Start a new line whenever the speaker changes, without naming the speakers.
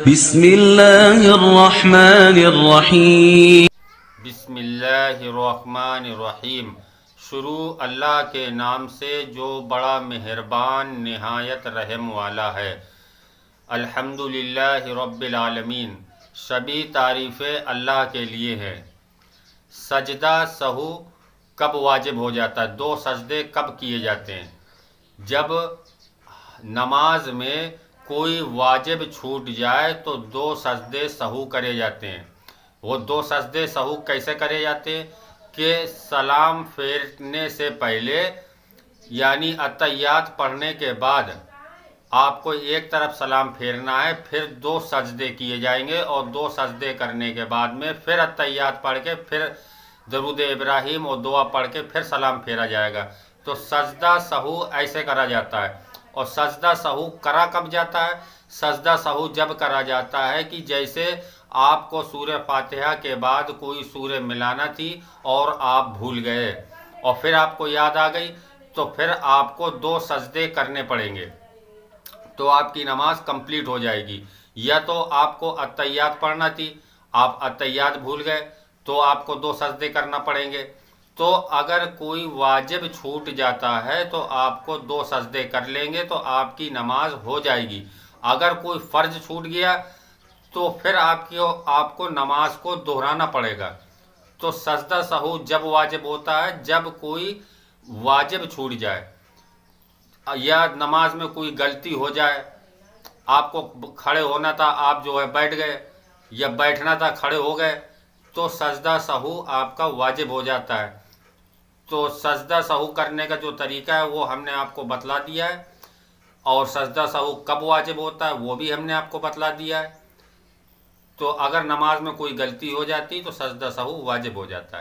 بسم اللہ الرحمن الرحیم
بسم اللہ الرحمن الرحیم۔ شروع اللہ کے نام سے جو بڑا مہربان نہایت رحم والا ہے۔ الحمدللہ رب العالمین، سبھی تعریفیں اللہ کے لیے ہیں۔ سجدہ سہو کب واجب ہو جاتا ہے؟ 2 سجدے کب کیے جاتے ہیں؟ جب نماز میں کوئی واجب چھوٹ جائے تو 2 سجدے سہو کرے جاتے ہیں۔ وہ 2 سجدے سہو کیسے کرے جاتے ہیں کہ سلام پھیرنے سے پہلے یعنی اتحیات پڑھنے کے بعد آپ کو ایک طرف سلام پھیرنا ہے، پھر 2 سجدے کیے جائیں گے اور 2 سجدے کرنے کے بعد میں پھر اتحیات پڑھ کے پھر درود ابراہیم اور دعا پڑھ کے پھر سلام پھیرا جائے گا۔ تو سجدہ سہو ایسے کرا جاتا ہے۔ اور سجدہ سہو کرا کب جاتا ہے؟ سجدہ سہو جب کرا جاتا ہے کہ جیسے آپ کو سورہ فاتحہ کے بعد کوئی سورہ ملانا تھی اور آپ بھول گئے اور پھر آپ کو یاد آ گئی تو پھر آپ کو 2 سجدے کرنے پڑیں گے تو آپ کی نماز کمپلیٹ ہو جائے گی۔ یا تو آپ کو اتحیات پڑھنا تھی، آپ اتحیات بھول گئے تو آپ کو 2 سجدے کرنا پڑیں گے۔ تو اگر کوئی واجب چھوٹ جاتا ہے تو آپ کو 2 سجدے کر لیں گے تو آپ کی نماز ہو جائے گی۔ اگر کوئی فرض چھوٹ گیا تو پھر آپ کو نماز کو دہرانا پڑے گا۔ تو سجدہ سہو جب واجب ہوتا ہے جب کوئی واجب چھوٹ جائے یا نماز میں کوئی غلطی ہو جائے، آپ کو کھڑے ہونا تھا آپ جو ہے بیٹھ گئے، یا بیٹھنا تھا کھڑے ہو گئے، تو سجدہ سہو آپ کا واجب ہو جاتا ہے۔ تو سجدہ سہو کرنے کا جو طریقہ ہے وہ ہم نے آپ کو بتلا دیا ہے، اور سجدہ سہو کب واجب ہوتا ہے وہ بھی ہم نے آپ کو بتلا دیا ہے۔ تو اگر نماز میں کوئی غلطی ہو جاتی تو سجدہ سہو واجب ہو جاتا ہے۔